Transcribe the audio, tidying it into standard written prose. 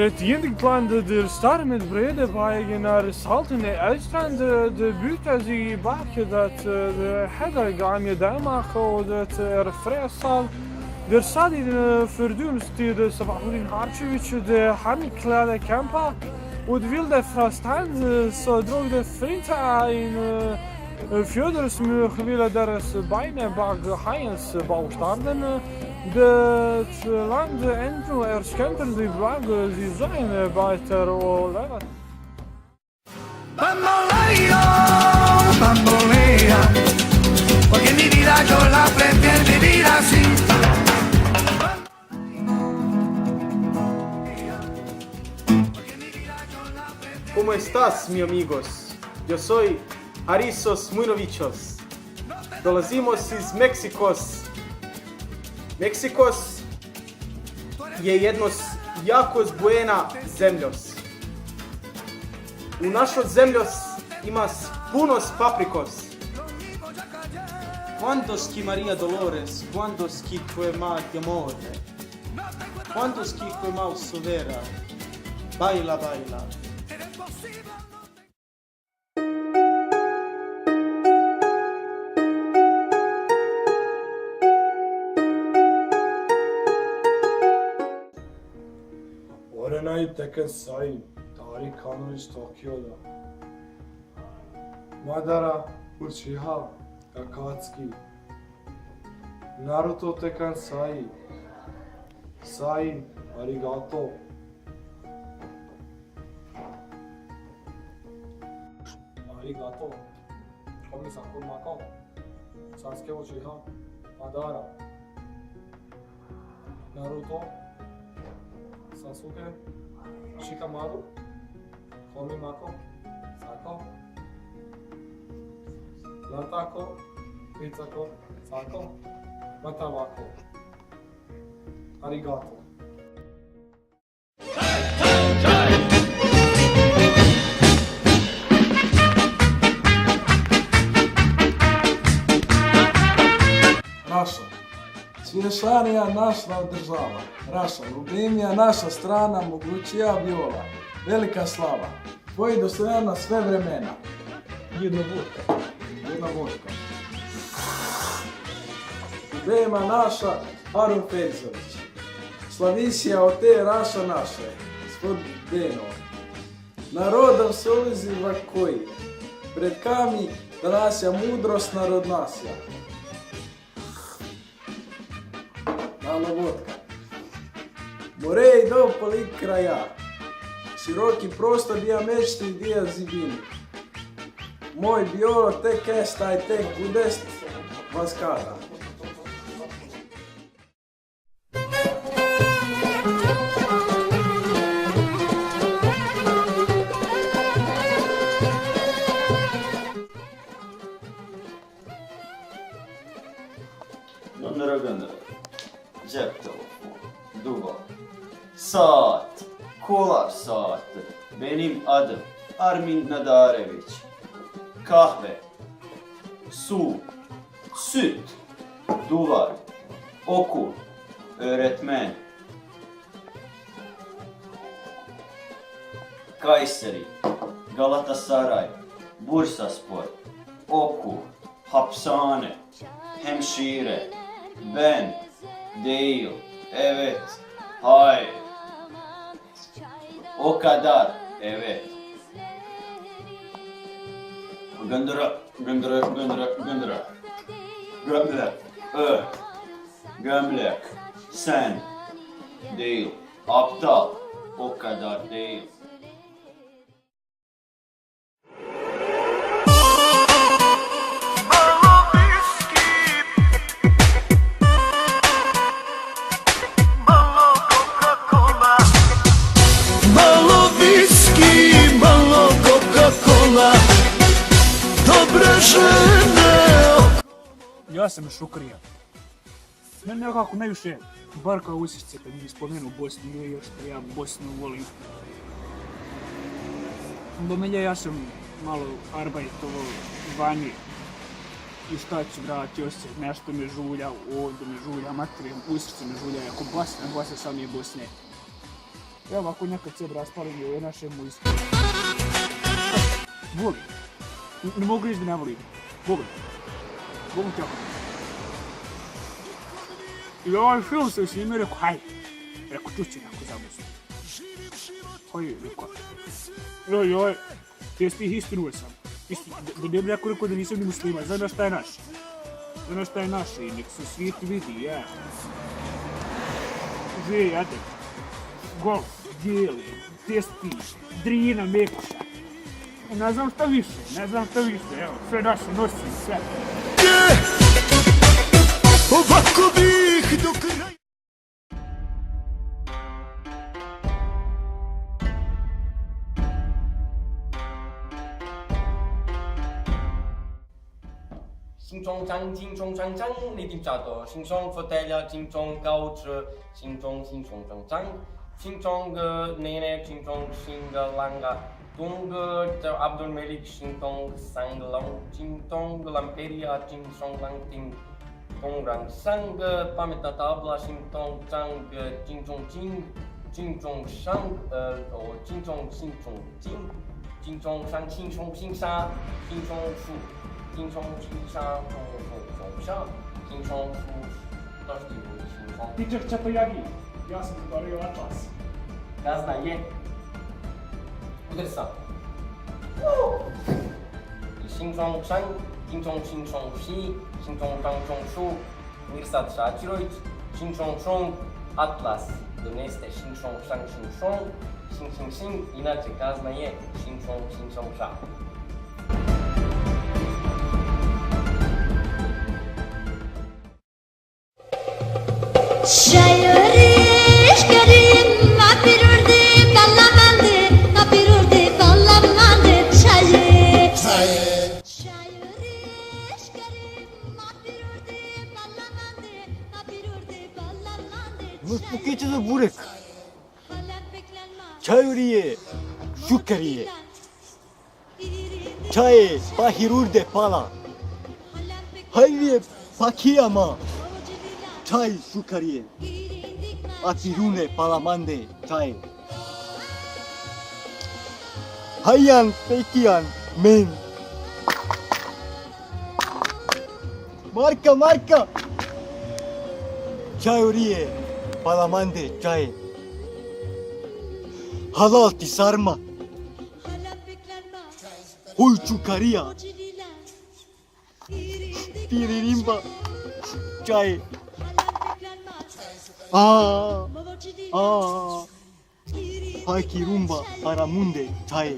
het Indienplan de star met brede baien naar Salten en uitstrand de buurt als je baakje dat de hegger gaan je daar maken dat er vrijstal. Er staat in verdunst de Sabahurin Harcevic de handklade kampa und wilde verstand so droog de vrienden in Fjöders willen daar bijna bag Heinz bouwstarden. Het land en erschenten die vlaggen die zijn buiten Oleva. Bamboleo, bambolea, porque mi vida yo la prefiero vivir así. ¿Cómo estás, mi amigos? Yo soy Arisos Mujnovićos. Dolazimos iz Meksikos. Meksikos je jedno jako zbojena zemljos. U našoj zemljos ima puno paprikos. Quantos Maria Dolores, quantos que mais amore, quantos que mais sovera, baila, baila. Orenay Tekken Sai, Tariq Kanunic Tokyo'da. Madara Uchiha Akatsuki. Naruto Tekken Sai. Sai, arigato. Arigato. Komi-san Kurumako. Sasuke Uchiha. Madara. Naruto. Sasuke, Shikamaru, Komi Mako, Sako, Natako, Mitsako, Sako, Matawako. Arigato. Naša. Svješanija naša država, raša, ljubimija naša strana, mogućija viola, velika slava, tvoji dostojana sve vremena. Jedna vodka. Ljubima naša, Harun Ferizović, slavisija od te raša naše, svod deno. Narodom se uliziva koji, pred kami da nasja mudrost narod nasja. Mala vodka. Morej do polik kraja. Široki prostor dija mečti i dija zibini. Moj bio tek estaj tek budest vaskada. Göndere. Cep telefonu, duvar, saat, kolar saati, benim adım Armin Nadarević, kahve, su, süt, duvar, okul, öğretmen, Kayseri, Galatasaray, Bursaspor, okul, hapishane, hemşire, ben, değil, evet, hayır, o kadar, evet. Göndere, gömlek, sen, değil, aptal, o kadar değil. Ja sam Šukrija. Mene nekako najviše barka usjećce kad mi spomenu Bosnu, nije još što ja Bosnu volim. Bo melje ja sam malo arbajtovo vani i šta ću vratio se, nešto me žulja, ovdje me žulja, materijem, usjećce me žulja, ako Bosna sam je Bosne. Evo ako nekad sebe raspalim i ove naše mojske. Volim. Ne mogu reći da ne volim. Volim. Volim te. I ovaj film sam snimio i rekao, hajde. Rekao, čući neko zamisli. Hajde, rekao. Joj, test ih istinu sam. Da ne bi rekao da nisam ni muslima, znam šta je naš. Znam šta je naš i nek se svijet vidi, ja. Jade. Golf, Geli, Testi, Drina, Mekuša. Ne znam šta više, evo, sve naše nosi, sve. Ovako bih do kraja. Xin chong chang, jing chong chang chang, li tim cha to. Xin chong fotelia, jing chong gao zhe, xin chong chang chang. Xin chong nene, xin chong xinga langa. Tung Abdul Malik, xin chong sang long, xin chong lamperia, xin chong lang ting. Tong rang sang pamit na tabla, xin chong chang, jing chong jing, jing chong shang, jing chong jing, jing chong shang, xin chong xin sha, xin chong shu. 金冲金沙冲上，金冲出到底有金冲。 Teacher Chatoyagi, ja sam zaboravio atlas. Gazda je. Udri sam. Xin chong shang, jing chong xin chong shi, xin chong chang chong shu, Mirsad Shachirovic, xin chong chong atlas. Doneste xin chong shang xin chong, xin, inače gazda je xin chong sha. Şayoriş kerim napirurdi ballamandi çayı Şayoriş kerim napirurdi ballamandi Muspukete burek. Çayuriye, şukeriye. Çay bahirurde pala. Hayriye pakiyama. Çay şukeriye. Apirune palamande çay. Hayyan pekiyan men. Marka. Çayuriye palamande çay. Halal ti sarma. Huy çukariya. Piririmba çay. Hai kirumba aramunde çay.